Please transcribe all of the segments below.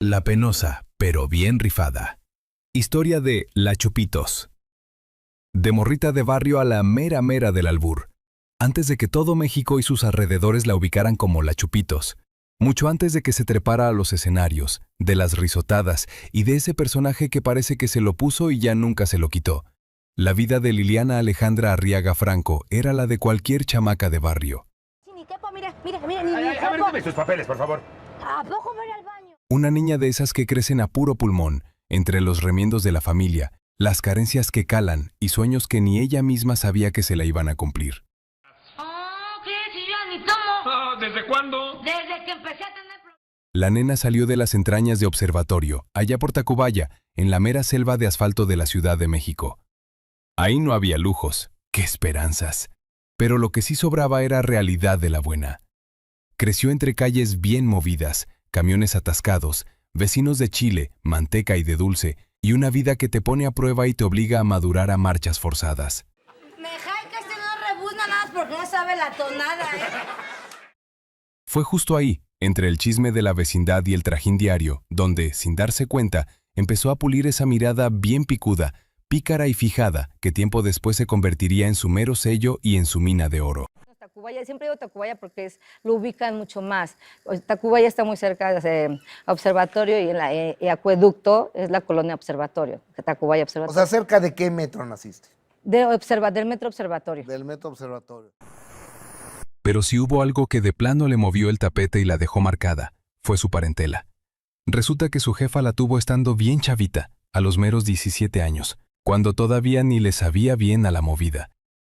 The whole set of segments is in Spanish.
La penosa, pero bien rifada. Historia de La Chupitos. De morrita de barrio a la mera mera del albur. Antes de que todo México y sus alrededores la ubicaran como La Chupitos. Mucho antes de que se trepara a los escenarios, de las risotadas y de ese personaje que parece que se lo puso y ya nunca se lo quitó. La vida de Liliana Alejandra Arriaga Franco era la de cualquier chamaca de barrio. Sí, ni quepo, mira, ni A ver, quepo. dame sus papeles, por favor. ¿A poco voy al baño? Una niña de esas que crecen a puro pulmón, entre los remiendos de la familia, las carencias que calan y sueños que ni ella misma sabía que se la iban a cumplir. Oh, ¿qué? Si yo ya ni tomo. ¿Desde cuándo? Desde que empecé a tener problemas. La nena salió de las entrañas de Observatorio, allá por Tacubaya, en la mera selva de asfalto de la Ciudad de México. Ahí no había lujos, qué esperanzas. Pero lo que sí sobraba era realidad de la buena. Creció entre calles bien movidas, camiones atascados, vecinos de chile, manteca y de dulce, y una vida que te pone a prueba y te obliga a madurar a marchas forzadas. Me jai que no rebuzna nada más porque no sabe la tonada, Fue justo ahí, entre el chisme de la vecindad y el trajín diario, donde, sin darse cuenta, empezó a pulir esa mirada bien picuda, pícara y fijada, que tiempo después se convertiría en su mero sello y en su mina de oro. Tacubaya, siempre digo Tacubaya porque lo ubican mucho más. Tacubaya está muy cerca de Observatorio y en la Acueducto es la colonia Observatorio, Tacubaya O Observatorio. sea, ¿cerca de qué metro naciste? Del Metro Observatorio. Del metro observatorio. Pero si hubo algo que de plano le movió el tapete y la dejó marcada, fue su parentela. Resulta que su jefa la tuvo estando bien chavita, a los meros 17 años, cuando todavía ni le sabía bien a la movida.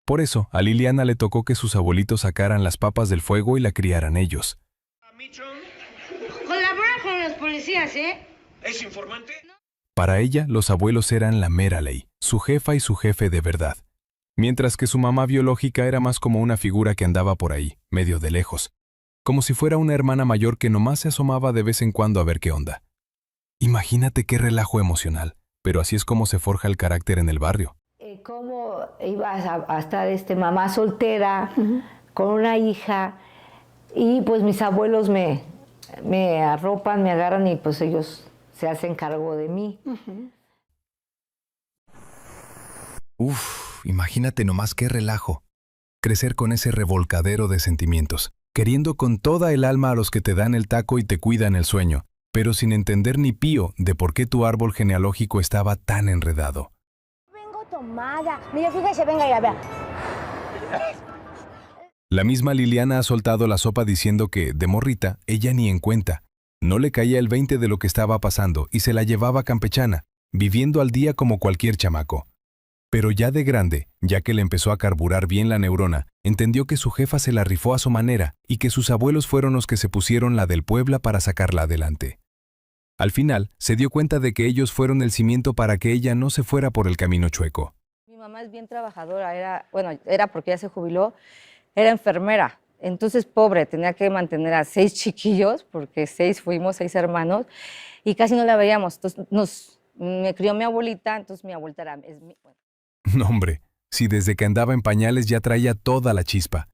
Por eso, a Liliana le tocó que sus abuelitos sacaran las papas del fuego y la criaran ellos. Colabora con los policías, ¿eh? ¿Es informante? Para ella, los abuelos eran la mera ley, su jefa y su jefe de verdad. Mientras que su mamá biológica era más como una figura que andaba por ahí, medio de lejos. Como si fuera una hermana mayor que nomás se asomaba de vez en cuando a ver qué onda. Imagínate qué relajo emocional, pero así es como se forja el carácter en el barrio. ¿Cómo ibas a estar mamá soltera, con una hija? Y pues mis abuelos me arropan, me agarran y pues ellos se hacen cargo de mí. Uf, imagínate nomás qué relajo. Crecer con ese revolcadero de sentimientos, queriendo con toda el alma a los que te dan el taco y te cuidan el sueño, pero sin entender ni pío de por qué tu árbol genealógico estaba tan enredado. Vengo tomada. Mira, fíjese, venga ya, vea. La misma Liliana ha soltado la sopa diciendo que, de morrita, ella ni en cuenta. No le caía el 20 de lo que estaba pasando y se la llevaba campechana, viviendo al día como cualquier chamaco. Pero ya de grande, ya que le empezó a carburar bien la neurona, entendió que su jefa se la rifó a su manera y que sus abuelos fueron los que se pusieron la del Puebla para sacarla adelante. Al final, se dio cuenta de que ellos fueron el cimiento para que ella no se fuera por el camino chueco. Mi mamá es bien trabajadora, era porque ya se jubiló, era enfermera. Entonces, pobre, tenía que mantener a 6 chiquillos, porque 6 hermanos, y casi no la veíamos. Entonces, me crió mi abuelita, entonces mi abuelita No, hombre, si desde que andaba en pañales ya traía toda la chispa.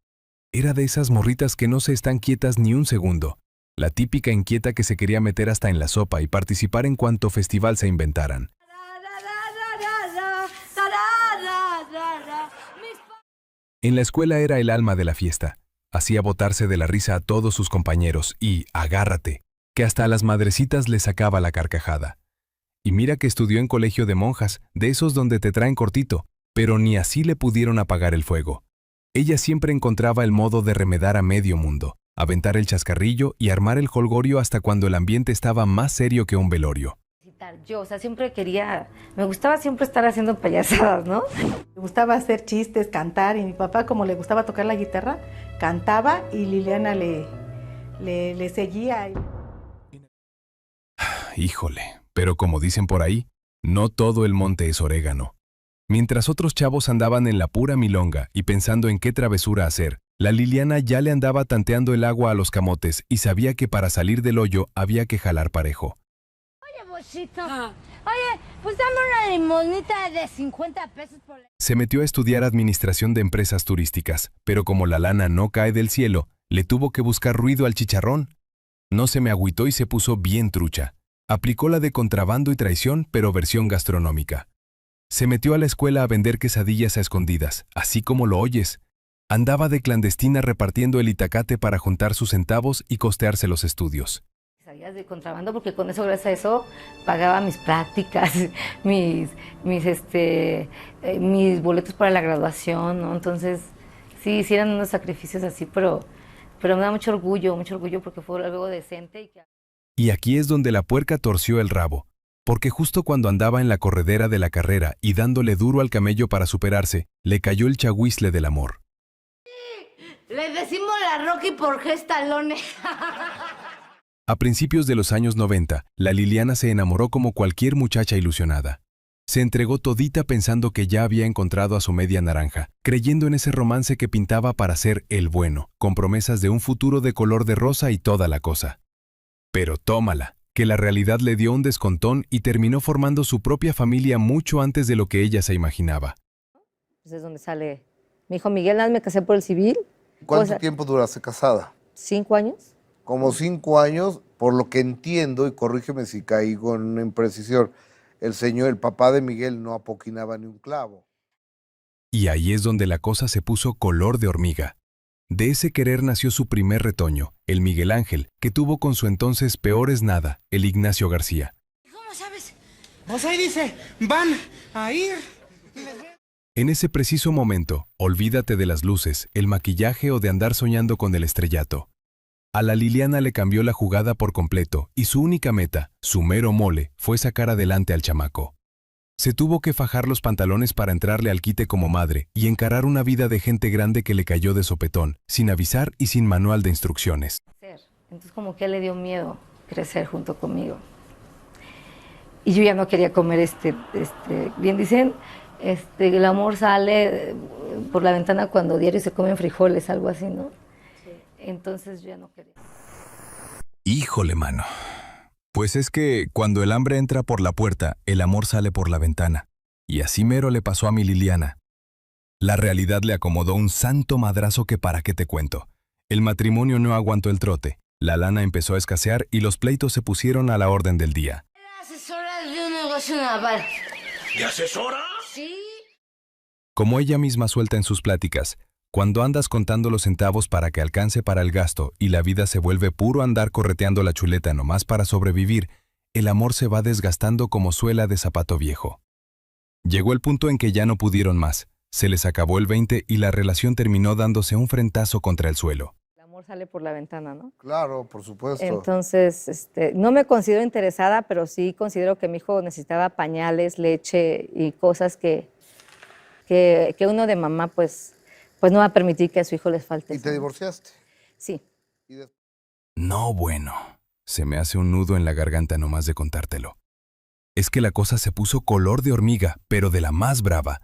Era de esas morritas que no se están quietas ni un segundo. La típica inquieta que se quería meter hasta en la sopa y participar en cuanto festival se inventaran. En la escuela era el alma de la fiesta. Hacía botarse de la risa a todos sus compañeros y, agárrate, que hasta a las madrecitas le sacaba la carcajada. Y mira que estudió en colegio de monjas, de esos donde te traen cortito, pero ni así le pudieron apagar el fuego. Ella siempre encontraba el modo de remedar a medio mundo, aventar el chascarrillo y armar el jolgorio hasta cuando el ambiente estaba más serio que un velorio. Yo, me gustaba siempre estar haciendo payasadas, ¿no? Me gustaba hacer chistes, cantar, y mi papá, como le gustaba tocar la guitarra, cantaba y Liliana le seguía. Híjole, pero como dicen por ahí, no todo el monte es orégano. Mientras otros chavos andaban en la pura milonga y pensando en qué travesura hacer, la Liliana ya le andaba tanteando el agua a los camotes y sabía que para salir del hoyo había que jalar parejo. Oye, Bochito, oye, pues dame una limonita de 50 pesos por la... Se metió a estudiar administración de empresas turísticas, pero como la lana no cae del cielo, le tuvo que buscar ruido al chicharrón. No se me agüitó y se puso bien trucha. Aplicó la de contrabando y traición, pero versión gastronómica. Se metió a la escuela a vender quesadillas a escondidas, así como lo oyes. Andaba de clandestina repartiendo el itacate para juntar sus centavos y costearse los estudios. Salías de contrabando porque con eso, gracias a eso, pagaba mis prácticas, mis boletos para la graduación, ¿no? Entonces, sí, eran unos sacrificios así, pero me da mucho orgullo porque fue algo decente. Y aquí es donde la puerca torció el rabo, porque justo cuando andaba en la corredera de la carrera y dándole duro al camello para superarse, le cayó el chagüisle del amor. Le decimos la Rocky por gestalone. A principios de los años 90, la Liliana se enamoró como cualquier muchacha ilusionada. Se entregó todita pensando que ya había encontrado a su media naranja, creyendo en ese romance que pintaba para ser el bueno, con promesas de un futuro de color de rosa y toda la cosa. Pero tómala, que la realidad le dio un descontón y terminó formando su propia familia mucho antes de lo que ella se imaginaba. Pues es donde sale mi hijo Miguel, nada más me casé por el civil. ¿Cuánto tiempo duraste casada? 5 años. Como 5 años, por lo que entiendo, y corrígeme si caí con una imprecisión, el papá de Miguel no apoquinaba ni un clavo. Y ahí es donde la cosa se puso color de hormiga. De ese querer nació su primer retoño, el Miguel Ángel, que tuvo con su entonces peor es nada, el Ignacio García. ¿Cómo sabes? Pues ahí dice, van a ir. En ese preciso momento, olvídate de las luces, el maquillaje o de andar soñando con el estrellato. A la Liliana le cambió la jugada por completo y su única meta, su mero mole, fue sacar adelante al chamaco. Se tuvo que fajar los pantalones para entrarle al quite como madre y encarar una vida de gente grande que le cayó de sopetón, sin avisar y sin manual de instrucciones. Entonces como que a él le dio miedo crecer junto conmigo. Y yo ya no quería comer bien dicen, el amor sale por la ventana cuando diario se comen frijoles, algo así, ¿no? Sí. Entonces yo ya no quería. Híjole, mano. Pues es que cuando el hambre entra por la puerta, el amor sale por la ventana. Y así mero le pasó a mi Liliana. La realidad le acomodó un santo madrazo que para qué te cuento. El matrimonio no aguantó el trote, la lana empezó a escasear y los pleitos se pusieron a la orden del día. Era asesora de un negocio naval. ¿Y asesora? Sí. Como ella misma suelta en sus pláticas, cuando andas contando los centavos para que alcance para el gasto y la vida se vuelve puro andar correteando la chuleta nomás para sobrevivir, el amor se va desgastando como suela de zapato viejo. Llegó el punto en que ya no pudieron más, se les acabó el 20 y la relación terminó dándose un frentazo contra el suelo. El amor sale por la ventana, ¿no? Claro, por supuesto. Entonces, no me considero interesada, pero sí considero que mi hijo necesitaba pañales, leche y cosas que uno de mamá, pues no va a permitir que a su hijo les falte. ¿Y eso, te ¿no? divorciaste? Sí. No, bueno. Se me hace un nudo en la garganta nomás de contártelo. Es que la cosa se puso color de hormiga, pero de la más brava.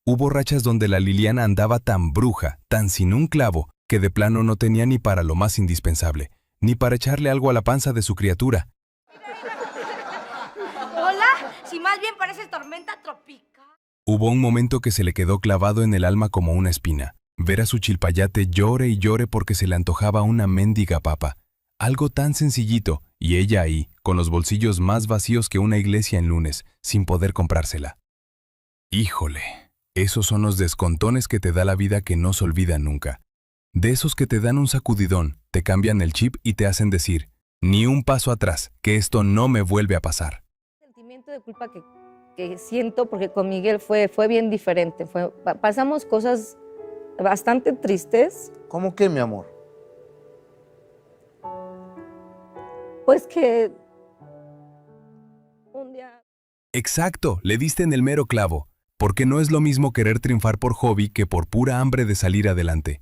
Hubo rachas donde la Liliana andaba tan bruja, tan sin un clavo, que de plano no tenía ni para lo más indispensable, ni para echarle algo a la panza de su criatura. Hola, si más bien parece tormenta tropical. Hubo un momento que se le quedó clavado en el alma como una espina. Ver a su chilpayate llore y llore porque se le antojaba una mendiga papa. Algo tan sencillito, y ella ahí, con los bolsillos más vacíos que una iglesia en lunes, sin poder comprársela. Híjole, esos son los descontones que te da la vida que no se olvidan nunca. De esos que te dan un sacudidón, te cambian el chip y te hacen decir, ni un paso atrás, que esto no me vuelve a pasar. El sentimiento de culpa que siento, porque con Miguel fue bien diferente. Pasamos cosas bastante tristes. ¿Cómo qué, mi amor? Pues que un día... Exacto, le diste en el mero clavo, porque no es lo mismo querer triunfar por hobby que por pura hambre de salir adelante.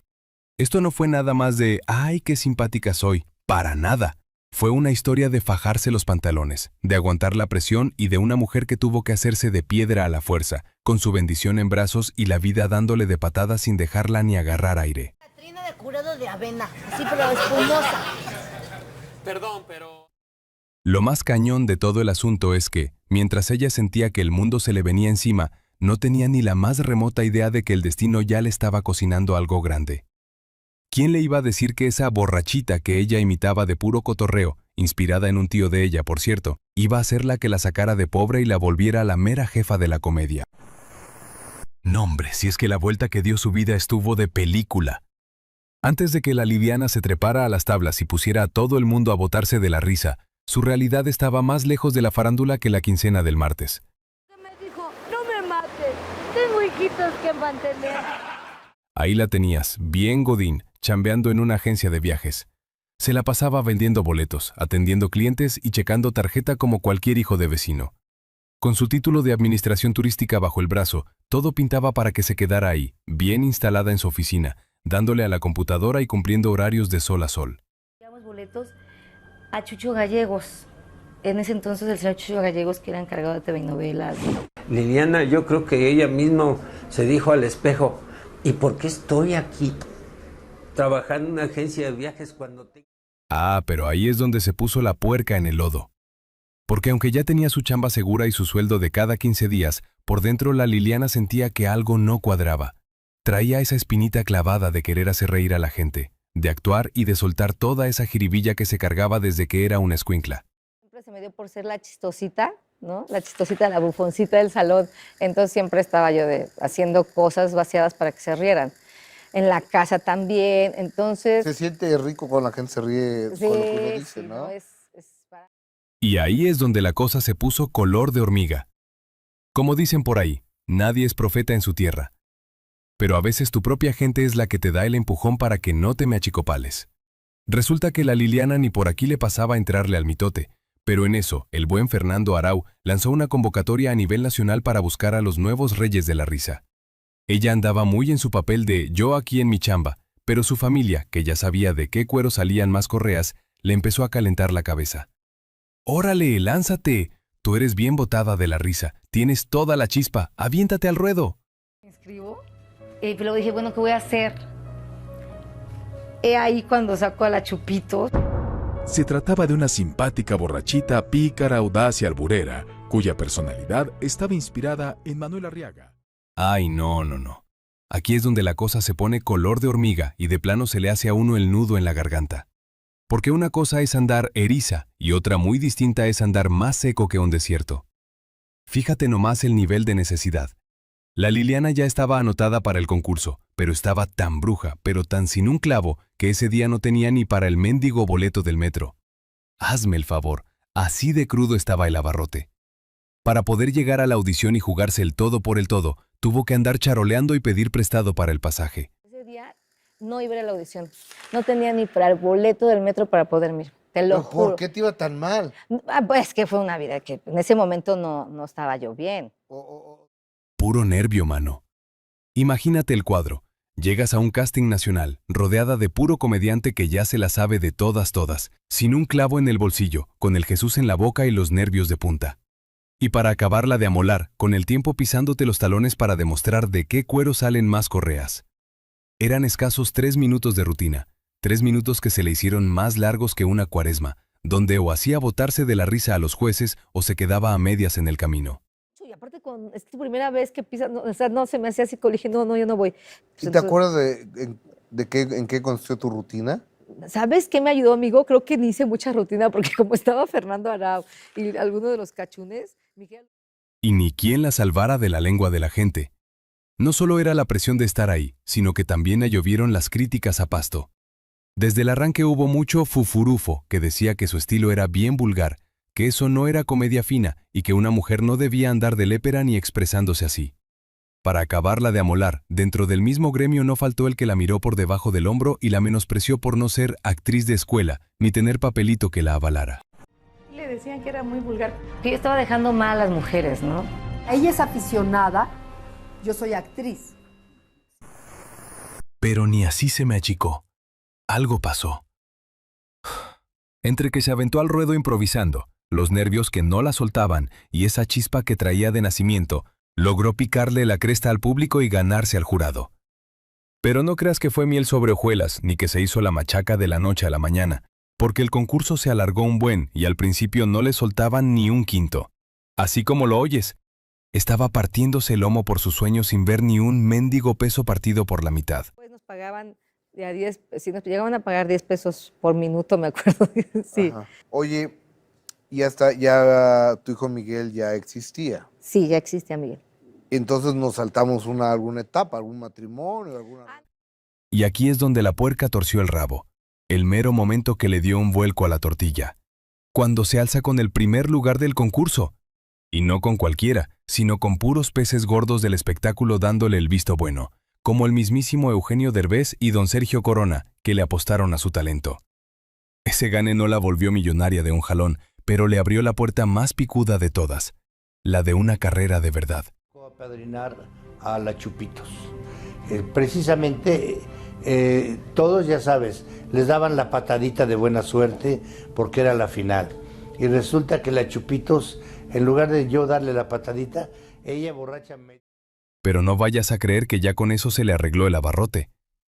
Esto no fue nada más de, ¡ay, qué simpática soy! Para nada. Fue una historia de fajarse los pantalones, de aguantar la presión y de una mujer que tuvo que hacerse de piedra a la fuerza, con su bendición en brazos y la vida dándole de patadas sin dejarla ni agarrar aire. Catrina de curado de avena, así pero espumosa. Perdón, pero... Lo más cañón de todo el asunto es que, mientras ella sentía que el mundo se le venía encima, no tenía ni la más remota idea de que el destino ya le estaba cocinando algo grande. ¿Quién le iba a decir que esa borrachita que ella imitaba de puro cotorreo, inspirada en un tío de ella, por cierto, Iba a ser la que la sacara de pobre y la volviera la mera jefa de la comedia. No, hombre, si es que la vuelta que dio su vida estuvo de película. Antes de que la Liliana se trepara a las tablas y pusiera a todo el mundo a botarse de la risa, su realidad estaba más lejos de la farándula que la quincena del martes. Me dijo, no me mates, tengo hijitos que mantener. Ahí la tenías, bien godín, chambeando en una agencia de viajes. Se la pasaba vendiendo boletos, atendiendo clientes y checando tarjeta como cualquier hijo de vecino. Con su título de administración turística bajo el brazo, todo pintaba para que se quedara ahí, bien instalada en su oficina, dándole a la computadora y cumpliendo horarios de sol a sol. Llevamos boletos a Chucho Gallegos. En ese entonces el señor Chucho Gallegos, que era encargado de TV y novelas. Liliana, yo creo que ella misma se dijo al espejo, ¿y por qué estoy aquí trabajando en una agencia de viajes cuando te... Ah, pero ahí es donde se puso la puerca en el lodo. Porque aunque ya tenía su chamba segura y su sueldo de cada 15 días, por dentro la Liliana sentía que algo no cuadraba. Traía esa espinita clavada de querer hacer reír a la gente, de actuar y de soltar toda esa jiribilla que se cargaba desde que era una escuincla. Siempre se me dio por ser la chistosita, ¿no? La chistosita, la bufoncita del salón. Entonces siempre estaba yo haciendo cosas vaciadas para que se rieran. En la casa también, entonces... Se siente rico cuando la gente se ríe Sí, con lo que uno dice, sí, ¿no? es para... Y ahí es donde la cosa se puso color de hormiga. Como dicen por ahí, nadie es profeta en su tierra. Pero a veces tu propia gente es la que te da el empujón para que no te me achicopales. Resulta que la Liliana ni por aquí le pasaba a entrarle al mitote, pero en eso, el buen Fernando Arau lanzó una convocatoria a nivel nacional para buscar a los nuevos reyes de la risa. Ella andaba muy en su papel de yo aquí en mi chamba, pero su familia, que ya sabía de qué cuero salían más correas, le empezó a calentar la cabeza. ¡Órale, lánzate! Tú eres bien botada de la risa, tienes toda la chispa, aviéntate al ruedo. Me inscribo y luego dije, bueno, ¿qué voy a hacer? He ahí cuando saco a la Chupito. Se trataba de una simpática borrachita, pícara, audaz y alburera, cuya personalidad estaba inspirada en Manuel Arriaga. Ay, no. Aquí es donde la cosa se pone color de hormiga y de plano se le hace a uno el nudo en la garganta. Porque una cosa es andar eriza y otra muy distinta es andar más seco que un desierto. Fíjate nomás el nivel de necesidad. La Liliana ya estaba anotada para el concurso, pero estaba tan bruja, pero tan sin un clavo, que ese día no tenía ni para el mendigo boleto del metro. Hazme el favor, así de crudo estaba el abarrote. Para poder llegar a la audición y jugarse el todo por el todo, tuvo que andar charoleando y pedir prestado para el pasaje. Ese día no iba a ir a la audición. No tenía ni para el boleto del metro para poderme ir. Te lo ¿Pero juro. por qué te iba tan mal? Pues que fue una vida que en ese momento no estaba yo bien. Puro nervio, mano. Imagínate el cuadro. Llegas a un casting nacional, rodeada de puro comediante que ya se la sabe de todas, sin un clavo en el bolsillo, con el Jesús en la boca y los nervios de punta. Y para acabarla de amolar, con el tiempo pisándote los talones para demostrar de qué cuero salen más correas. Eran escasos 3 minutos de rutina, 3 minutos que se le hicieron más largos que una cuaresma, donde o hacía botarse de la risa a los jueces o se quedaba a medias en el camino. Y aparte, es tu primera vez que pisas, no, o sea, no se me hacía así, dije, no, yo no voy. ¿Y te acuerdas en qué consistió tu rutina? ¿Sabes qué me ayudó, amigo? Creo que ni hice mucha rutina porque como estaba Fernando Arau y alguno de los cachunes, Miguel... Y ni quien la salvara de la lengua de la gente. No solo era la presión de estar ahí, sino que también le llovieron las críticas a pasto. Desde el arranque hubo mucho fufurufo que decía que su estilo era bien vulgar, que eso no era comedia fina y que una mujer no debía andar de lépera ni expresándose así. Para acabarla de amolar, dentro del mismo gremio no faltó el que la miró por debajo del hombro y la menospreció por no ser actriz de escuela, ni tener papelito que la avalara. Le decían que era muy vulgar. Que yo estaba dejando mal a las mujeres, ¿no? Ella es aficionada, yo soy actriz. Pero ni así se me achicó. Algo pasó. Entre que se aventó al ruedo improvisando, los nervios que no la soltaban y esa chispa que traía de nacimiento, logró picarle la cresta al público y ganarse al jurado. Pero no creas que fue miel sobre hojuelas, ni que se hizo la machaca de la noche a la mañana, porque el concurso se alargó un buen y al principio no le soltaban ni un quinto. Así como lo oyes, estaba partiéndose el lomo por sus sueños sin ver ni un mendigo peso partido por la mitad. Pues nos pagaban de a 10, sí, nos llegaban a pagar 10 pesos por minuto, me acuerdo. Sí. Ajá. Oye, Y ya tu hijo Miguel ya existía. Sí, ya existía Miguel. Entonces nos saltamos alguna etapa, algún matrimonio, alguna... Y aquí es donde la puerca torció el rabo, el mero momento que le dio un vuelco a la tortilla, cuando se alza con el primer lugar del concurso. Y no con cualquiera, sino con puros peces gordos del espectáculo dándole el visto bueno, como el mismísimo Eugenio Derbez y don Sergio Corona, que le apostaron a su talento. Ese gane no la volvió millonaria de un jalón, pero le abrió la puerta más picuda de todas, la de una carrera de verdad. A padrinar a la Chupitos. Precisamente todos, ya sabes, les daban la patadita de buena suerte porque era la final. Y resulta que la Chupitos, en lugar de yo darle la patadita, ella borracha me... Pero no vayas a creer que ya con eso se le arregló el abarrote.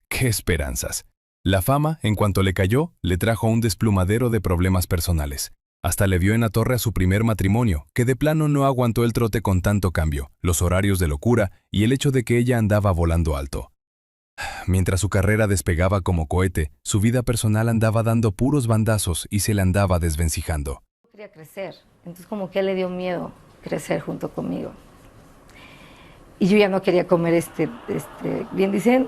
¡Qué esperanzas! La fama, en cuanto le cayó, le trajo un desplumadero de problemas personales. Hasta le vio en la torre a su primer matrimonio, que de plano no aguantó el trote con tanto cambio, los horarios de locura y el hecho de que ella andaba volando alto. Mientras su carrera despegaba como cohete, su vida personal andaba dando puros bandazos y se le andaba desvencijando. Quería crecer, entonces como que a él le dio miedo crecer junto conmigo. Y yo ya no quería comer bien dicen,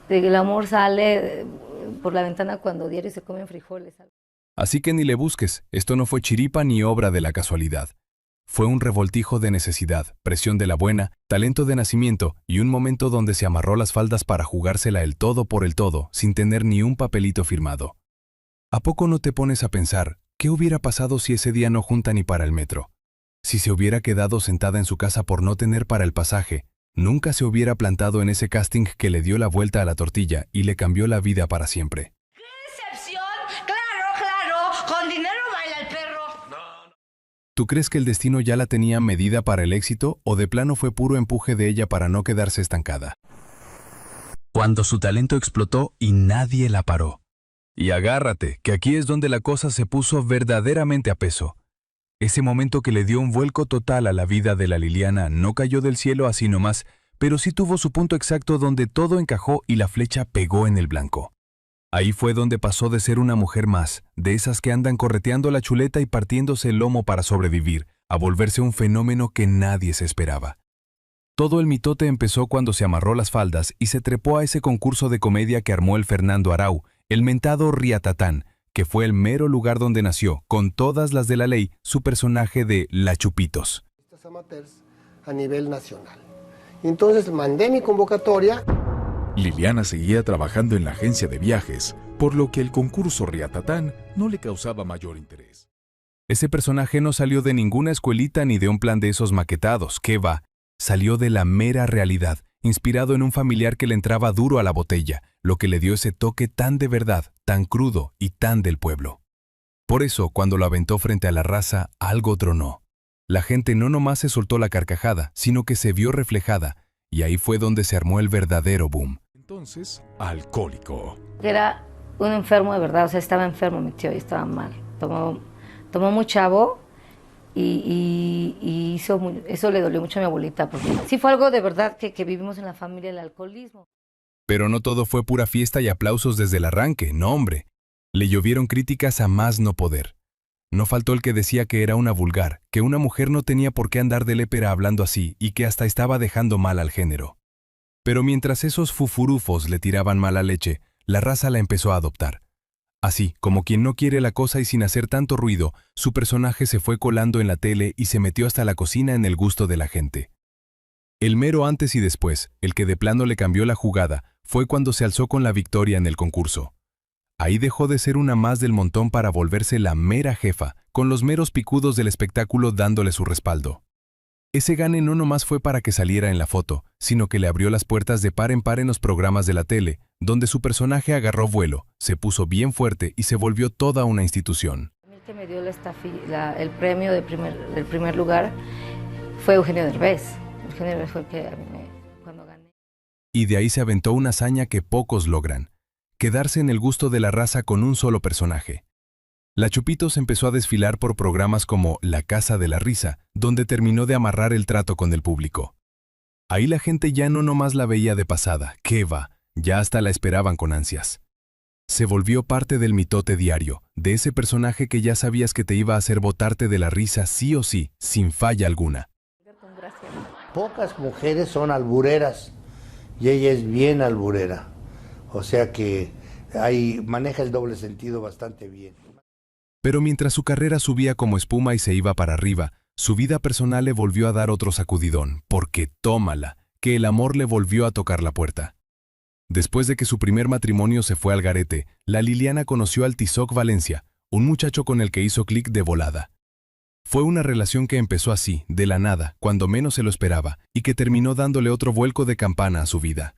el amor sale por la ventana cuando diario se comen frijoles. Así que ni le busques, esto no fue chiripa ni obra de la casualidad. Fue un revoltijo de necesidad, presión de la buena, talento de nacimiento y un momento donde se amarró las faldas para jugársela el todo por el todo, sin tener ni un papelito firmado. ¿A poco no te pones a pensar qué hubiera pasado si ese día no junta ni para el metro? Si se hubiera quedado sentada en su casa por no tener para el pasaje, nunca se hubiera plantado en ese casting que le dio la vuelta a la tortilla y le cambió la vida para siempre. Con dinero baila el perro. ¿Tú crees que el destino ya la tenía medida para el éxito o de plano fue puro empuje de ella para no quedarse estancada? Cuando su talento explotó y nadie la paró. Y agárrate, que aquí es donde la cosa se puso verdaderamente a peso. Ese momento que le dio un vuelco total a la vida de la Liliana no cayó del cielo así nomás, pero sí tuvo su punto exacto donde todo encajó y la flecha pegó en el blanco. Ahí fue donde pasó de ser una mujer más, de esas que andan correteando la chuleta y partiéndose el lomo para sobrevivir, a volverse un fenómeno que nadie se esperaba. Todo el mitote empezó cuando se amarró las faldas y se trepó a ese concurso de comedia que armó el Fernando Arau, el mentado Riatatán, que fue el mero lugar donde nació, con todas las de la ley, su personaje de La Chupitos. Amateurs a nivel nacional. Entonces mandé mi convocatoria. Liliana seguía trabajando en la agencia de viajes, por lo que el concurso Riatatán no le causaba mayor interés. Ese personaje no salió de ninguna escuelita ni de un plan de esos maquetados, ¿qué va? Salió de la mera realidad, inspirado en un familiar que le entraba duro a la botella, lo que le dio ese toque tan de verdad, tan crudo y tan del pueblo. Por eso, cuando lo aventó frente a la raza, algo tronó. La gente no nomás se soltó la carcajada, sino que se vio reflejada, y ahí fue donde se armó el verdadero boom. Entonces, alcohólico. Era un enfermo de verdad, o sea, estaba enfermo mi tío y estaba mal. Tomó muy chavo y eso le dolió mucho a mi abuelita, porque sí fue algo de verdad que vivimos en la familia, el alcoholismo. Pero no todo fue pura fiesta y aplausos desde el arranque, no hombre. Le llovieron críticas a más no poder. No faltó el que decía que era una vulgar, que una mujer no tenía por qué andar de lépera hablando así y que hasta estaba dejando mal al género. Pero mientras esos fufurufos le tiraban mala leche, la raza la empezó a adoptar. Así, como quien no quiere la cosa y sin hacer tanto ruido, su personaje se fue colando en la tele y se metió hasta la cocina en el gusto de la gente. El mero antes y después, el que de plano le cambió la jugada, fue cuando se alzó con la victoria en el concurso. Ahí dejó de ser una más del montón para volverse la mera jefa, con los meros picudos del espectáculo dándole su respaldo. Ese gane no nomás fue para que saliera en la foto, sino que le abrió las puertas de par en los programas de la tele, donde su personaje agarró vuelo, se puso bien fuerte y se volvió toda una institución. El que me dio el premio del primer lugar fue Eugenio Derbez. Eugenio Derbez fue el que cuando gané. Y de ahí se aventó una hazaña que pocos logran, quedarse en el gusto de la raza con un solo personaje. La Chupitos empezó a desfilar por programas como La Casa de la Risa, donde terminó de amarrar el trato con el público. Ahí la gente ya no nomás la veía de pasada, ¿qué va? Ya hasta la esperaban con ansias. Se volvió parte del mitote diario, de ese personaje que ya sabías que te iba a hacer botarte de la risa sí o sí, sin falla alguna. Pocas mujeres son albureras y ella es bien alburera. O sea que ahí maneja el doble sentido bastante bien. Pero mientras su carrera subía como espuma y se iba para arriba, su vida personal le volvió a dar otro sacudidón, porque tómala, que el amor le volvió a tocar la puerta. Después de que su primer matrimonio se fue al garete, la Liliana conoció al Tizoc Valencia, un muchacho con el que hizo clic de volada. Fue una relación que empezó así, de la nada, cuando menos se lo esperaba, y que terminó dándole otro vuelco de campana a su vida.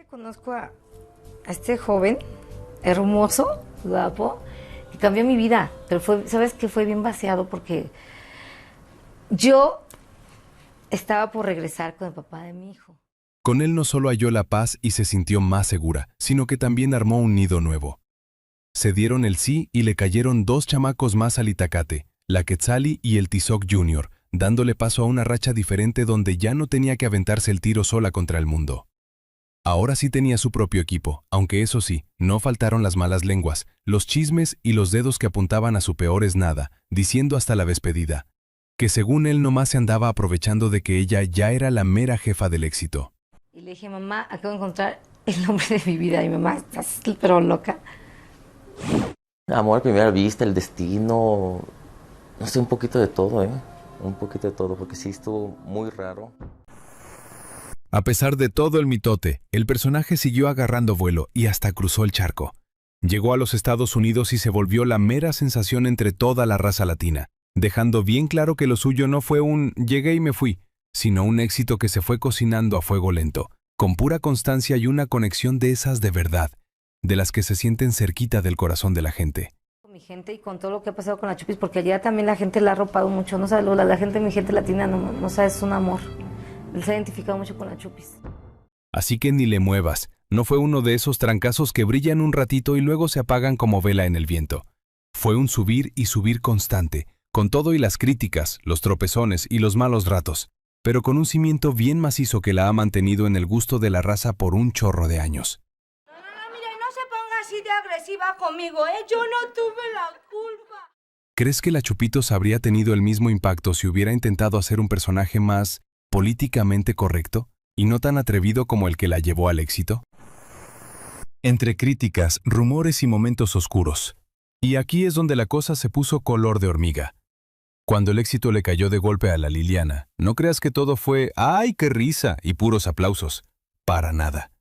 Conozco a este joven, hermoso, guapo, que cambió mi vida, pero sabes que fue bien vaciado porque yo estaba por regresar con el papá de mi hijo. Con él no solo halló la paz y se sintió más segura, sino que también armó un nido nuevo. Se dieron el sí y le cayeron 2 chamacos más al itacate, la Quetzali y el Tizoc Jr., dándole paso a una racha diferente donde ya no tenía que aventarse el tiro sola contra el mundo. Ahora sí tenía su propio equipo, aunque eso sí, no faltaron las malas lenguas, los chismes y los dedos que apuntaban a su peor es nada, diciendo hasta la despedida, que según él nomás se andaba aprovechando de que ella ya era la mera jefa del éxito. Y le dije, mamá, acabo de encontrar el hombre de mi vida. Y mi mamá, estás pero loca. Amor a primera vista, el destino, no sé, un poquito de todo, un poquito de todo, porque sí estuvo muy raro. A pesar de todo el mitote, el personaje siguió agarrando vuelo y hasta cruzó el charco. Llegó a los Estados Unidos y se volvió la mera sensación entre toda la raza latina, dejando bien claro que lo suyo no fue un llegué y me fui, sino un éxito que se fue cocinando a fuego lento, con pura constancia y una conexión de esas de verdad, de las que se sienten cerquita del corazón de la gente. Con mi gente y con todo lo que ha pasado con la Chupis, porque allá también la gente la ha arropado mucho, no sabes, la gente, mi gente latina, no sabes, es un amor. Él se ha identificado mucho con la Chupis. Así que ni le muevas, no fue uno de esos trancazos que brillan un ratito y luego se apagan como vela en el viento. Fue un subir y subir constante, con todo y las críticas, los tropezones y los malos ratos, pero con un cimiento bien macizo que la ha mantenido en el gusto de la raza por un chorro de años. Mire, no se ponga así de agresiva conmigo, yo no tuve la culpa. ¿Crees que la Chupitos habría tenido el mismo impacto si hubiera intentado hacer un personaje más políticamente correcto y no tan atrevido como el que la llevó al éxito? Entre críticas, rumores y momentos oscuros. Y aquí es donde la cosa se puso color de hormiga. Cuando el éxito le cayó de golpe a la Liliana, no creas que todo fue ¡ay, qué risa! Y puros aplausos. Para nada.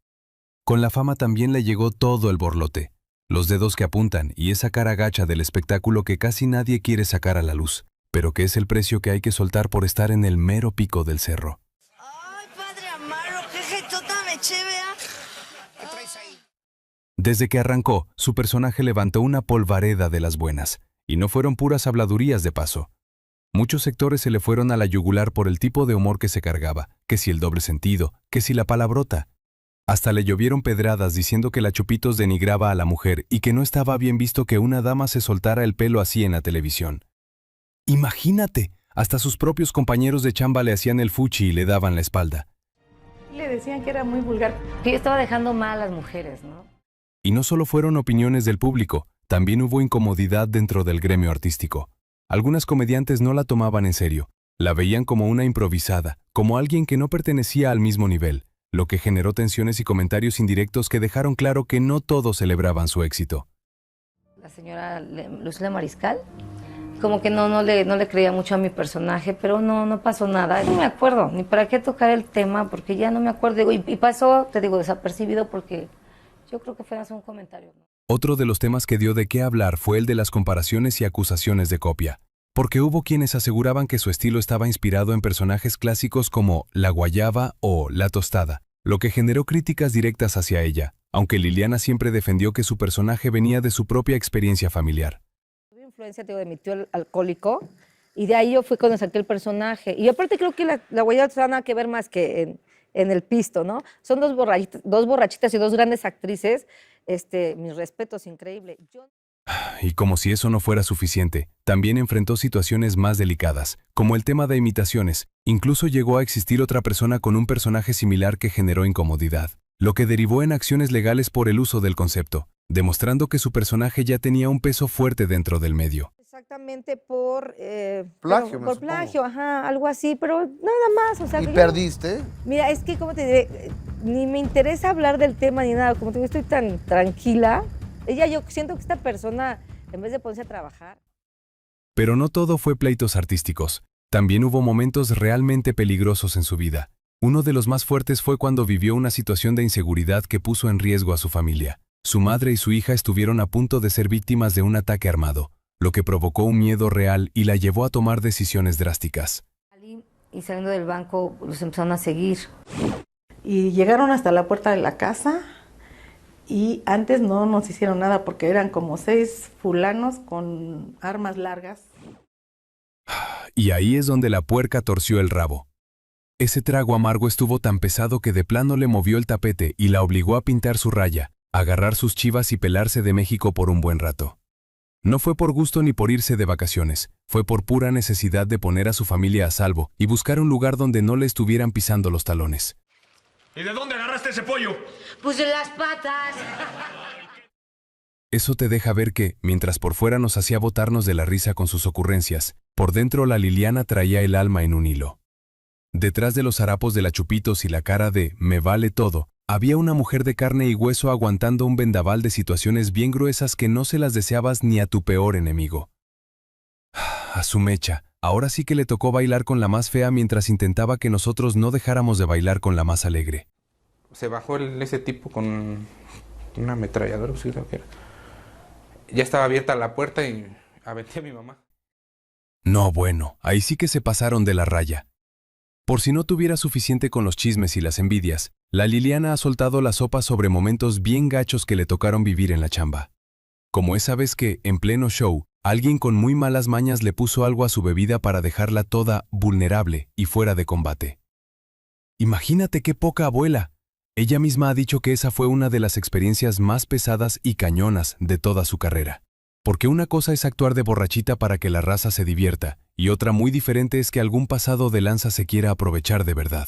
Con la fama también le llegó todo el borlote, los dedos que apuntan y esa cara gacha del espectáculo que casi nadie quiere sacar a la luz, pero que es el precio que hay que soltar por estar en el mero pico del cerro. Ay, padre amaro, qué jetota me eché, vea. ¿Qué traes ahí? Desde que arrancó, su personaje levantó una polvareda de las buenas, y no fueron puras habladurías de paso. Muchos sectores se le fueron a la yugular por el tipo de humor que se cargaba, que si el doble sentido, que si la palabrota. Hasta le llovieron pedradas diciendo que la Chupitos denigraba a la mujer y que no estaba bien visto que una dama se soltara el pelo así en la televisión. Imagínate, hasta sus propios compañeros de chamba le hacían el fuchi y le daban la espalda. Le decían que era muy vulgar. Que yo estaba dejando mal a las mujeres, ¿no? Y no solo fueron opiniones del público, también hubo incomodidad dentro del gremio artístico. Algunas comediantes no la tomaban en serio, la veían como una improvisada, como alguien que no pertenecía al mismo nivel, lo que generó tensiones y comentarios indirectos que dejaron claro que no todos celebraban su éxito. La señora Lucila Mariscal, como que no le creía mucho a mi personaje, pero no pasó nada. No me acuerdo, ni para qué tocar el tema, porque ya no me acuerdo. Y pasó, te digo, desapercibido, porque yo creo que fue hacer un comentario, ¿no? Otro de los temas que dio de qué hablar fue el de las comparaciones y acusaciones de copia, porque hubo quienes aseguraban que su estilo estaba inspirado en personajes clásicos como La Guayaba o La Tostada, lo que generó críticas directas hacia ella, aunque Liliana siempre defendió que su personaje venía de su propia experiencia familiar. Tuve influencia, te digo, de mi tío alcohólico, y de ahí yo fui cuando saqué el personaje. Y aparte creo que la Guayaba no tiene nada que ver más que en el pisto, ¿no? Son dos borrachitas y dos grandes actrices. Mis respetos, increíble. Y como si eso no fuera suficiente, también enfrentó situaciones más delicadas, como el tema de imitaciones. Incluso llegó a existir otra persona con un personaje similar que generó incomodidad, lo que derivó en acciones legales por el uso del concepto. demostrando que su personaje ya tenía un peso fuerte dentro del medio. Exactamente por plagio, me por supongo. plagio, ajá, algo así, pero nada más. O sea, ¿Y que yo- perdiste? Mira, es que, como te diré, ni me interesa hablar del tema ni nada. Como te digo, estoy tan tranquila. Yo siento que esta persona, en vez de ponerse a trabajar. Pero no todo fue pleitos artísticos. También hubo momentos realmente peligrosos en su vida. Uno de los más fuertes fue cuando vivió una situación de inseguridad que puso en riesgo a su familia. Su madre y su hija estuvieron a punto de ser víctimas de un ataque armado, lo que provocó un miedo real y la llevó a tomar decisiones drásticas. Salí y saliendo del banco los empezaron a seguir. Y llegaron hasta la puerta de la casa y antes no nos hicieron nada porque eran como 6 fulanos con armas largas. Y ahí es donde la puerca torció el rabo. Ese trago amargo estuvo tan pesado que de plano le movió el tapete y la obligó a pintar su raya, agarrar sus chivas y pelarse de México por un buen rato. No fue por gusto ni por irse de vacaciones, fue por pura necesidad de poner a su familia a salvo y buscar un lugar donde no le estuvieran pisando los talones. ¿Y de dónde agarraste ese pollo? Pues de las patas. Eso te deja ver que, mientras por fuera nos hacía botarnos de la risa con sus ocurrencias, por dentro la Liliana traía el alma en un hilo. Detrás de los harapos de la Chupitos y la cara de «me vale todo», había una mujer de carne y hueso aguantando un vendaval de situaciones bien gruesas que no se las deseabas ni a tu peor enemigo. A su mecha, ahora sí que le tocó bailar con la más fea mientras intentaba que nosotros no dejáramos de bailar con la más alegre. Se bajó ese tipo con una ametralladora, sí creo que era. Ya estaba abierta la puerta y aventé a mi mamá. No, bueno, ahí sí que se pasaron de la raya. Por si no tuviera suficiente con los chismes y las envidias, la Liliana ha soltado la sopa sobre momentos bien gachos que le tocaron vivir en la chamba. Como esa vez que, en pleno show, alguien con muy malas mañas le puso algo a su bebida para dejarla toda vulnerable y fuera de combate. Imagínate qué poca abuela. Ella misma ha dicho que esa fue una de las experiencias más pesadas y cañonas de toda su carrera. Porque una cosa es actuar de borrachita para que la raza se divierta, y otra muy diferente es que algún pasado de lanza se quiera aprovechar de verdad.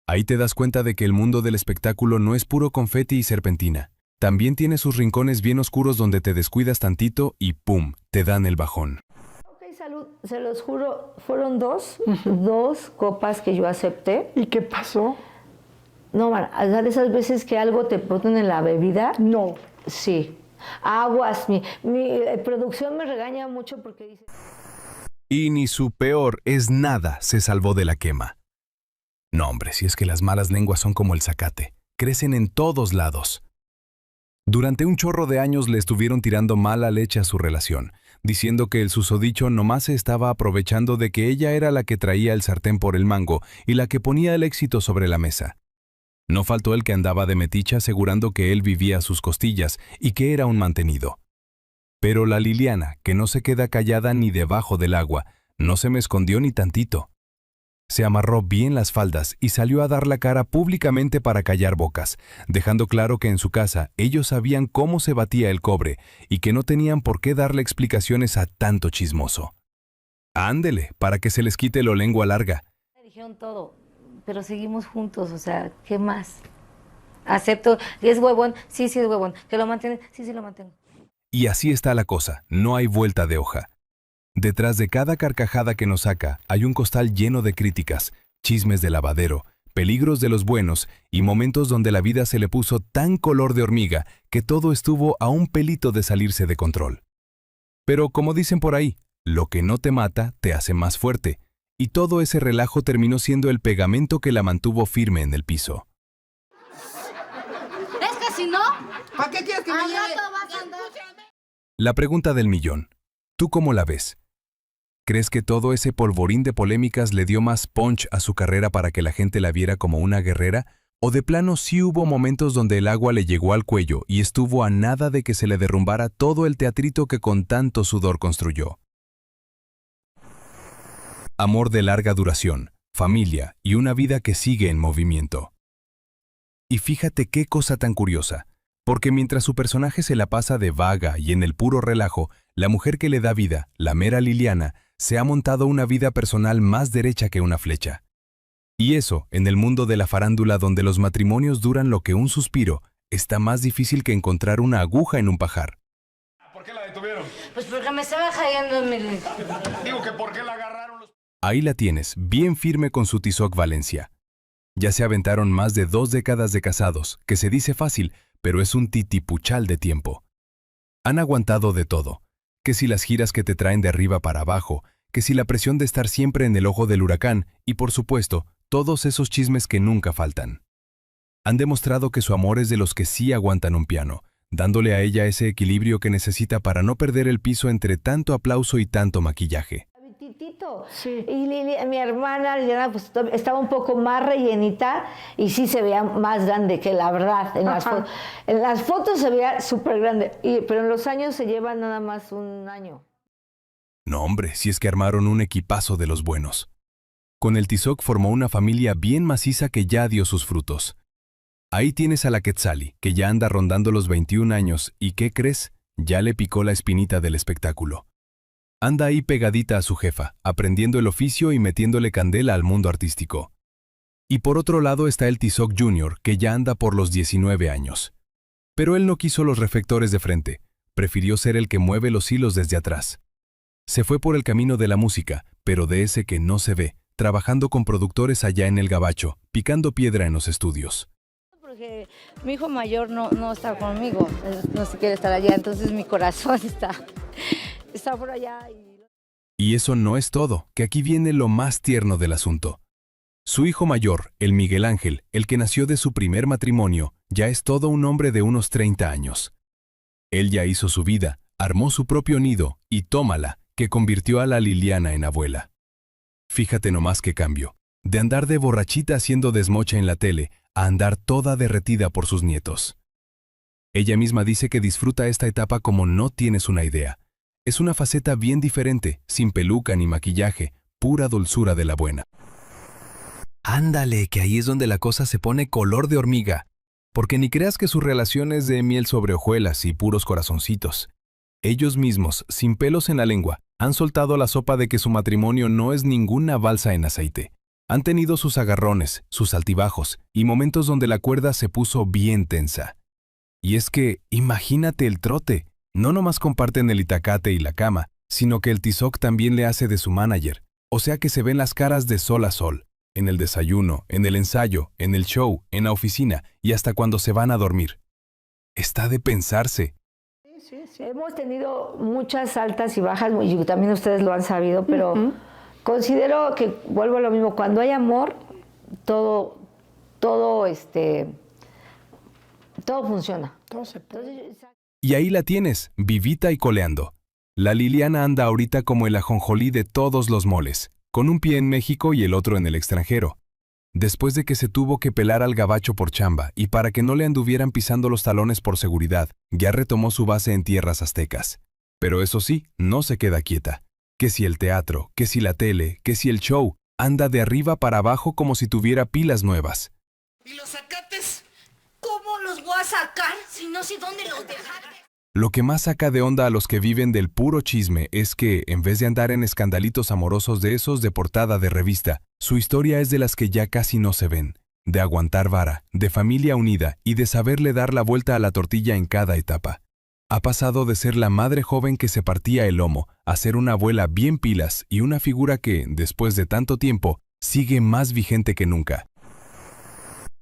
Ahí te das cuenta de que el mundo del espectáculo no es puro confeti y serpentina. También tiene sus rincones bien oscuros donde te descuidas tantito y ¡pum!, te dan el bajón. Ok, salud, se los juro, fueron dos copas que yo acepté. ¿Y qué pasó? No, man, de esas veces que algo te ponen en la bebida. No. Sí. Aguas, mi producción me regaña mucho porque dice... Y ni su peor es nada se salvó de la quema. No, hombre, si es que las malas lenguas son como el zacate, crecen en todos lados. Durante un chorro de años le estuvieron tirando mala leche a su relación, diciendo que el susodicho nomás se estaba aprovechando de que ella era la que traía el sartén por el mango y la que ponía el éxito sobre la mesa. No faltó el que andaba de metiche asegurando que él vivía a sus costillas y que era un mantenido. Pero la Liliana, que no se queda callada ni debajo del agua, no se me escondió ni tantito. Se amarró bien las faldas y salió a dar la cara públicamente para callar bocas, dejando claro que en su casa ellos sabían cómo se batía el cobre y que no tenían por qué darle explicaciones a tanto chismoso. Ándele, para que se les quite lo lengua larga. Me dijeron todo, pero seguimos juntos, o sea, ¿qué más? Acepto, ¿es huevón? Sí, sí es huevón. ¿Que lo mantienes? Sí, sí lo mantengo. Y así está la cosa, no hay vuelta de hoja. Detrás de cada carcajada que nos saca hay un costal lleno de críticas, chismes de lavadero, peligros de los buenos y momentos donde la vida se le puso tan color de hormiga que todo estuvo a un pelito de salirse de control. Pero como dicen por ahí, lo que no te mata te hace más fuerte, y todo ese relajo terminó siendo el pegamento que la mantuvo firme en el piso. Es que si no... ¿Para qué quieres que me al lleve? rato vas a andar... La pregunta del millón, ¿tú cómo la ves? ¿Crees que todo ese polvorín de polémicas le dio más punch a su carrera para que la gente la viera como una guerrera? ¿O de plano sí hubo momentos donde el agua le llegó al cuello y estuvo a nada de que se le derrumbara todo el teatrito que con tanto sudor construyó? Amor de larga duración, familia y una vida que sigue en movimiento. Y fíjate qué cosa tan curiosa, porque mientras su personaje se la pasa de vaga y en el puro relajo, la mujer que le da vida, la mera Liliana, se ha montado una vida personal más derecha que una flecha. Y eso, en el mundo de la farándula donde los matrimonios duran lo que un suspiro, está más difícil que encontrar una aguja en un pajar. ¿Por qué la detuvieron? Pues porque me estaba cayendo mi... Digo que ¿por qué la agarraron los... Ahí la tienes, bien firme con su Tizoc Valencia. Ya se aventaron más de 2 décadas de casados, que se dice fácil, pero es un titipuchal de tiempo. Han aguantado de todo, que si las giras que te traen de arriba para abajo, que si la presión de estar siempre en el ojo del huracán y, por supuesto, todos esos chismes que nunca faltan. Han demostrado que su amor es de los que sí aguantan un piano, dándole a ella ese equilibrio que necesita para no perder el piso entre tanto aplauso y tanto maquillaje. Sí. Y mi hermana Liliana pues, estaba un poco más rellenita y sí se veía más grande que la verdad. En las fotos se veía súper grande, pero en los años se lleva nada más un año. No, hombre, si es que armaron un equipazo de los buenos. Con el Tizoc formó una familia bien maciza que ya dio sus frutos. Ahí tienes a la Quetzali, que ya anda rondando los 21 años y, ¿qué crees? Ya le picó la espinita del espectáculo. Anda ahí pegadita a su jefa, aprendiendo el oficio y metiéndole candela al mundo artístico. Y por otro lado está el Tizoc Jr., que ya anda por los 19 años. Pero él no quiso los reflectores de frente, prefirió ser el que mueve los hilos desde atrás. Se fue por el camino de la música, pero de ese que no se ve, trabajando con productores allá en el Gabacho, picando piedra en los estudios. Porque mi hijo mayor no está conmigo, él no se quiere estar allá, entonces mi corazón está por allá. Y eso no es todo, que aquí viene lo más tierno del asunto. Su hijo mayor, el Miguel Ángel, el que nació de su primer matrimonio, ya es todo un hombre de unos 30 años. Él ya hizo su vida, armó su propio nido y tómala, que convirtió a la Liliana en abuela. Fíjate nomás qué cambio, de andar de borrachita haciendo desmocha en la tele, a andar toda derretida por sus nietos. Ella misma dice que disfruta esta etapa como no tienes una idea. Es una faceta bien diferente, sin peluca ni maquillaje, pura dulzura de la buena. Ándale, que ahí es donde la cosa se pone color de hormiga, porque ni creas que su relación es de miel sobre hojuelas y puros corazoncitos. Ellos mismos, sin pelos en la lengua, han soltado la sopa de que su matrimonio no es ninguna balsa en aceite. Han tenido sus agarrones, sus altibajos y momentos donde la cuerda se puso bien tensa. Y es que, imagínate el trote, no nomás comparten el itacate y la cama, sino que el Tizoc también le hace de su manager, o sea que se ven las caras de sol a sol, en el desayuno, en el ensayo, en el show, en la oficina y hasta cuando se van a dormir. Está de pensarse. Sí. Hemos tenido muchas altas y bajas, y también ustedes lo han sabido, pero considero que, vuelvo a lo mismo, cuando hay amor, todo funciona. Y ahí la tienes, vivita y coleando. La Liliana anda ahorita como el ajonjolí de todos los moles, con un pie en México y el otro en el extranjero. Después de que se tuvo que pelar al Gabacho por chamba y para que no le anduvieran pisando los talones por seguridad, ya retomó su base en tierras aztecas. Pero eso sí, no se queda quieta. Que si el teatro, que si la tele, que si el show, anda de arriba para abajo como si tuviera pilas nuevas. ¿Y los zacates? ¿Cómo los voy a sacar si no sé dónde los dejar? Lo que más saca de onda a los que viven del puro chisme es que, en vez de andar en escandalitos amorosos de esos de portada de revista, su historia es de las que ya casi no se ven, de aguantar vara, de familia unida y de saberle dar la vuelta a la tortilla en cada etapa. Ha pasado de ser la madre joven que se partía el lomo a ser una abuela bien pilas y una figura que, después de tanto tiempo, sigue más vigente que nunca.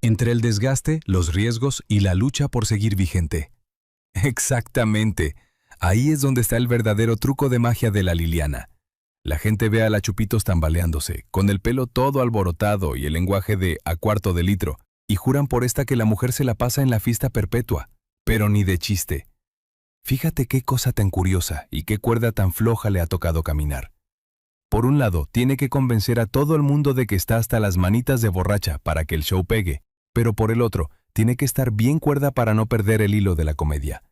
Entre el desgaste, los riesgos y la lucha por seguir vigente. Exactamente. Ahí es donde está el verdadero truco de magia de la Liliana. La gente ve a la Chupitos tambaleándose, con el pelo todo alborotado y el lenguaje de a cuarto de litro, y juran por esta que la mujer se la pasa en la fiesta perpetua, pero ni de chiste. Fíjate qué cosa tan curiosa y qué cuerda tan floja le ha tocado caminar. Por un lado, tiene que convencer a todo el mundo de que está hasta las manitas de borracha para que el show pegue, pero por el otro, tiene que estar bien cuerda para no perder el hilo de la comedia.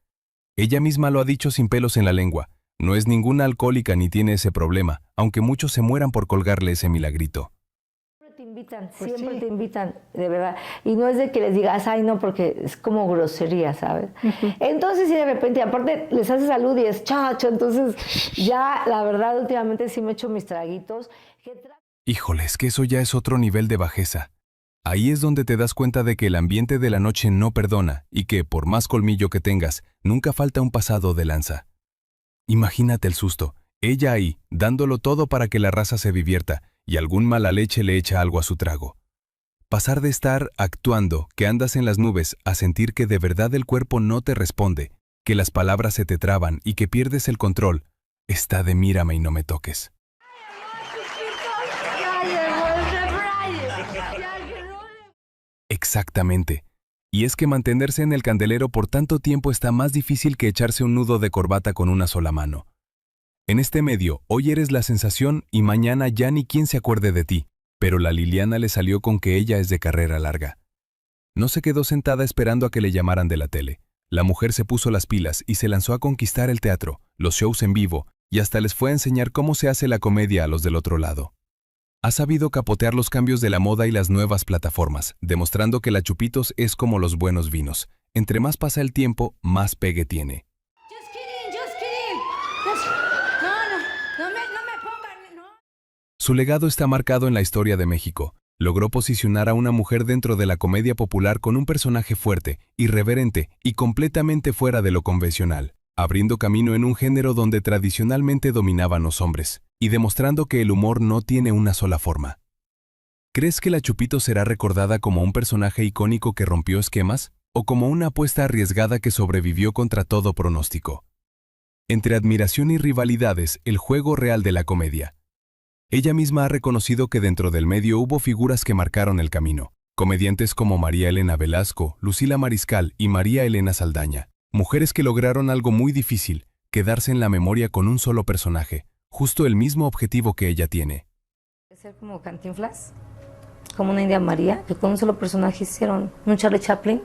Ella misma lo ha dicho sin pelos en la lengua. No es ninguna alcohólica ni tiene ese problema, aunque muchos se mueran por colgarle ese milagrito. Siempre te invitan, de verdad. Y no es de que les digas, ay, no, porque es como grosería, ¿sabes? Entonces, si de repente, aparte, les haces salud y es chacho, entonces ya, la verdad, últimamente sí me echo mis traguitos. Híjole, es que eso ya es otro nivel de bajeza. Ahí es donde te das cuenta de que el ambiente de la noche no perdona y que, por más colmillo que tengas, nunca falta un pasado de lanza. Imagínate el susto, ella ahí, dándolo todo para que la raza se divierta y algún mala leche le echa algo a su trago. Pasar de estar actuando, que andas en las nubes, a sentir que de verdad el cuerpo no te responde, que las palabras se te traban y que pierdes el control, está de mírame y no me toques. Exactamente. Y es que mantenerse en el candelero por tanto tiempo está más difícil que echarse un nudo de corbata con una sola mano. En este medio, hoy eres la sensación y mañana ya ni quien se acuerde de ti, pero la Liliana le salió con que ella es de carrera larga. No se quedó sentada esperando a que le llamaran de la tele. La mujer se puso las pilas y se lanzó a conquistar el teatro, los shows en vivo, y hasta les fue a enseñar cómo se hace la comedia a los del otro lado. Ha sabido capotear los cambios de la moda y las nuevas plataformas, demostrando que la Chupitos es como los buenos vinos. Entre más pasa el tiempo, más pegue tiene. Just kidding. No me pongan, no. Su legado está marcado en la historia de México. Logró posicionar a una mujer dentro de la comedia popular con un personaje fuerte, irreverente y completamente fuera de lo convencional, abriendo camino en un género donde tradicionalmente dominaban los hombres, y demostrando que el humor no tiene una sola forma. ¿Crees que la Chupitos será recordada como un personaje icónico que rompió esquemas, o como una apuesta arriesgada que sobrevivió contra todo pronóstico? Entre admiración y rivalidades, el juego real de la comedia. Ella misma ha reconocido que dentro del medio hubo figuras que marcaron el camino, comediantes como María Elena Velasco, Lucila Mariscal y María Elena Saldaña, mujeres que lograron algo muy difícil, quedarse en la memoria con un solo personaje, justo el mismo objetivo que ella tiene. Ser como Cantinflas, como una India María, que con un solo personaje hicieron un Charlie Chaplin,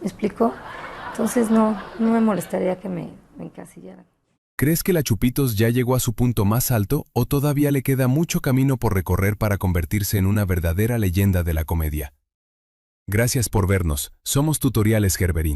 ¿me explico? Entonces no me molestaría que me encasillaran. ¿Crees que la Chupitos ya llegó a su punto más alto o todavía le queda mucho camino por recorrer para convertirse en una verdadera leyenda de la comedia? Gracias por vernos, somos Tutoriales Gerberín.